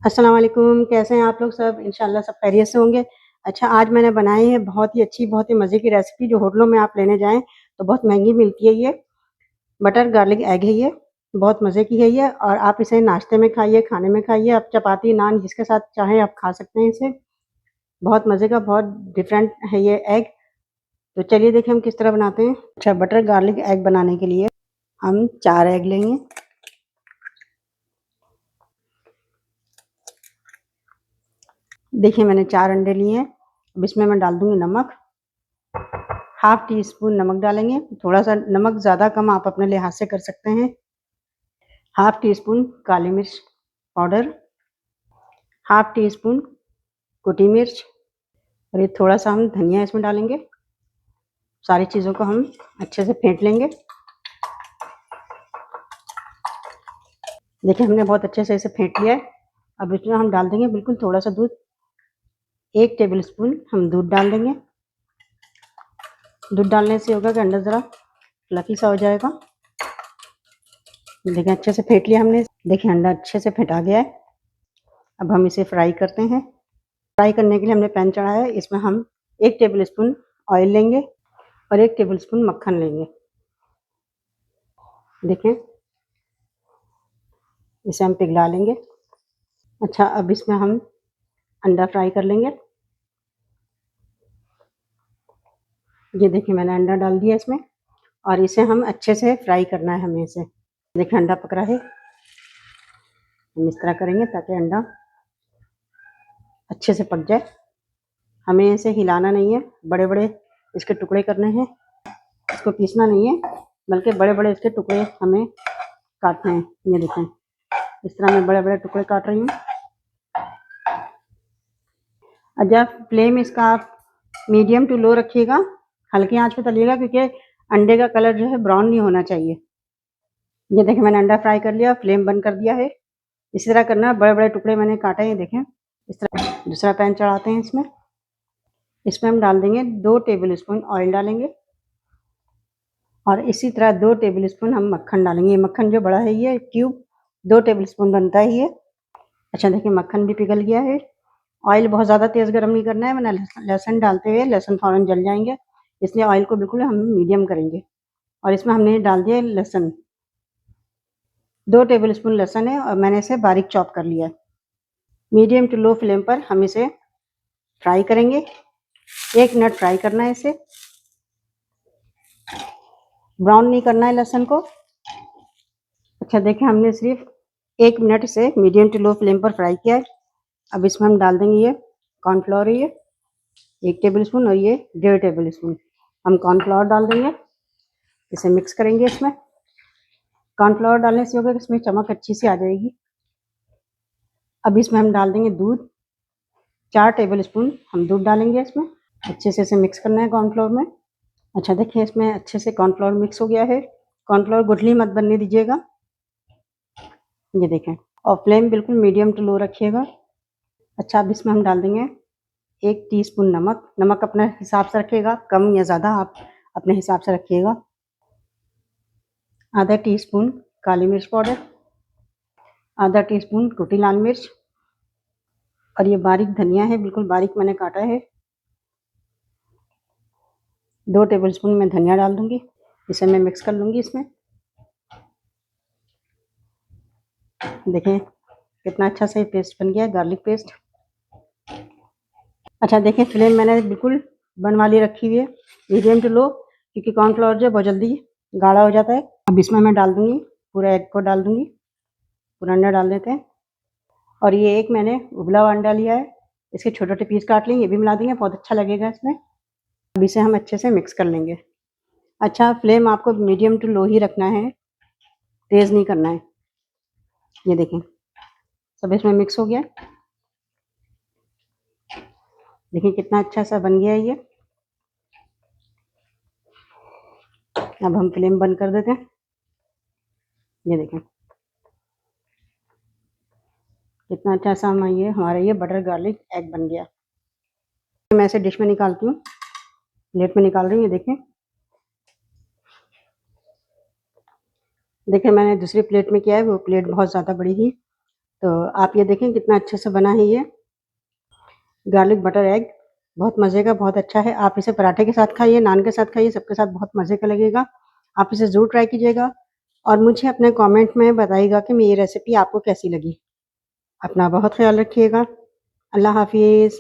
अस्सलाम वालेकुम, कैसे हैं आप लोग सब? इंशाल्लाह सब खैरियत से होंगे। अच्छा, आज मैंने बनाई है बहुत ही अच्छी, बहुत ही मज़े की रेसिपी जो होटलों में आप लेने जाएँ तो बहुत महँगी मिलती है ये। बटर गार्लिक एग है ये, बहुत मज़े की है ये और आप इसे नाश्ते में खाइए, खाने में खाइए, आप चपाती, नान जिसके साथ चाहें आप खा सकते हैं इसे। बहुत मज़े का, बहुत डिफरेंट है ये एग। तो चलिए देखें हम किस तरह बनाते हैं। अच्छा, बटर गार्लिक एग बनाने के लिए हम 4 एग लेंगे। देखिए मैंने 4 अंडे लिए हैं। अब इसमें मैं डाल दूँगी नमक। हाफ टी स्पून नमक डालेंगे। थोड़ा सा नमक ज़्यादा कम आप अपने लिहाज से कर सकते हैं। हाफ टी स्पून काली मिर्च पाउडर, हाफ टी स्पून कुटी मिर्च और ये थोड़ा सा हम धनिया इसमें डालेंगे। सारी चीज़ों को हम अच्छे से फेंट लेंगे। देखिए हमने बहुत अच्छे से इसे फेंट लिया है। अब इसमें हम डाल देंगे बिल्कुल थोड़ा सा दूध। 1 टेबल स्पून हम दूध डाल देंगे। दूध डालने से होगा कि अंडा ज़रा फ्लफी सा हो जाएगा। देखिए अच्छे से फेंट लिया हमने। देखिए अंडा अच्छे से फेंटा गया है। अब हम इसे फ्राई करते हैं। फ्राई करने के लिए हमने पैन चढ़ाया है। इसमें हम 1 टेबल स्पून ऑयल लेंगे और 1 टेबल स्पून मक्खन लेंगे। देखें इसे हम पिघला लेंगे। अच्छा, अब इसमें हम अंडा फ्राई कर लेंगे। ये देखिए मैंने अंडा डाल दिया इसमें और इसे हम अच्छे से फ्राई करना है हमें इसे। देखिए अंडा पक रहा है। हम इस तरह करेंगे ताकि अंडा अच्छे से पक जाए। हमें इसे हिलाना नहीं है, बड़े-बड़े इसके टुकड़े करने हैं। इसको पीसना नहीं है, बल्कि बड़े-बड़े इसके टुकड़े हमें काटने हैं। ये देखें, इस तरह मैं बड़े-बड़े टुकड़े काट रही हूँ। अच्छा, फ्लेम इसका आप मीडियम टू लो रखिएगा, हल्की आँच पे तलिएगा क्योंकि अंडे का कलर जो है ब्राउन नहीं होना चाहिए। ये देखें मैंने अंडा फ्राई कर लिया, फ्लेम बंद कर दिया है। इसी तरह करना, बड़े-बड़े टुकड़े मैंने काटे हैं देखें। इस तरह दूसरा पैन चढ़ाते हैं इसमें। इसमें हम डाल देंगे 2 टेबल स्पून ऑयल डालेंगे और इसी तरह 2 टेबल स्पून हम मक्खन डालेंगे। ये मक्खन जो बड़ा है ये क्यूब 2 टेबल स्पून बनता है ये। अच्छा देखिए मक्खन भी पिघल गया है। ऑयल बहुत ज़्यादा तेज़ गर्म नहीं करना है वरना लहसुन डालते हुए लहसुन फ़ौरन जल जाएंगे, इसलिए ऑयल को बिल्कुल हम मीडियम करेंगे। और इसमें हमने डाल दिया लहसुन। 2 टेबल स्पून लहसुन है और मैंने इसे बारीक चॉप कर लिया है। मीडियम टू लो फ्लेम पर हम इसे फ्राई करेंगे। 1 मिनट फ्राई करना है इसे। ब्राउन नहीं करना है लहसुन को। अच्छा देखिए हमने सिर्फ 1 मिनट से मीडियम टू लो फ्लेम पर फ्राई किया है। अब इसमें हम डाल देंगे ये कॉर्नफ्लोर है ये 1 टेबल स्पून और ये 1.5 टेबल स्पून हम कॉर्नफ्लोर डाल देंगे। इसे मिक्स करेंगे इसमें। कॉर्नफ्लोर डालने से होगा कि इसमें चमक अच्छी सी आ जाएगी। अब इसमें हम डाल देंगे दूध। 4 टेबल स्पून हम दूध डालेंगे इसमें। अच्छे से इसे मिक्स करना है कॉर्नफ्लोर में। अच्छा देखिए इसमें अच्छे से कॉर्नफ्लोर मिक्स हो गया है। कॉर्नफ्लोर गुठली मत बनने दीजिएगा। ये देखें और फ्लेम बिल्कुल मीडियम टू लो रखिएगा। अच्छा अब इसमें हम डाल देंगे 1 टीस्पून नमक। नमक अपने हिसाब से रखिएगा, कम या ज़्यादा आप अपने हिसाब से रखिएगा। आधा टीस्पून काली मिर्च पाउडर, आधा टीस्पून कुटी लाल मिर्च और ये बारीक धनिया है, बिल्कुल बारीक मैंने काटा है। 2 टेबल स्पून मैं धनिया डाल दूंगी। इसे मैं मिक्स कर लूँगी इसमें। देखें कितना अच्छा सा ये पेस्ट बन गया है, गार्लिक पेस्ट। अच्छा देखिए फ्लेम मैंने बिल्कुल बंद वाली रखी हुई है, मीडियम टू लो, क्योंकि कॉर्नफ्लोर जो है बहुत जल्दी गाढ़ा हो जाता है। अब इसमें मैं डाल दूँगी, पूरा एग को डाल दूँगी, पूरा अंडा डाल देते हैं। और ये एक मैंने उबला हुआ अंडा लिया है, इसके छोटे-छोटे पीस काट लिए, ये भी मिला देंगे, बहुत अच्छा लगेगा इसमें। अब इसे हम अच्छे से मिक्स कर लेंगे। अच्छा फ्लेम आपको मीडियम टू लो ही रखना है, तेज़ नहीं करना है। ये देखें सब इसमें मिक्स हो गया। देखिए कितना अच्छा सा बन गया है ये। अब हम फ्लेम बंद कर देते हैं। ये देखें कितना अच्छा सा ये हमारा ये बटर गार्लिक एग बन गया। मैं इसे डिश में निकालती हूँ, प्लेट में निकाल रही हूँ। ये देखें, देखिए मैंने दूसरी प्लेट में किया है, वो प्लेट बहुत ज़्यादा बड़ी थी, तो आप ये देखें कितना अच्छे से बना है ये गार्लिक बटर एग, बहुत मज़े का, बहुत अच्छा है। आप इसे पराठे के साथ खाइए, नान के साथ खाइए, सबके साथ बहुत मज़े का लगेगा। आप इसे ज़रूर ट्राई कीजिएगा और मुझे अपने कमेंट में बताइएगा कि मेरी रेसिपी आपको कैसी लगी। अपना बहुत ख्याल रखिएगा। अल्लाह हाफ़िज़।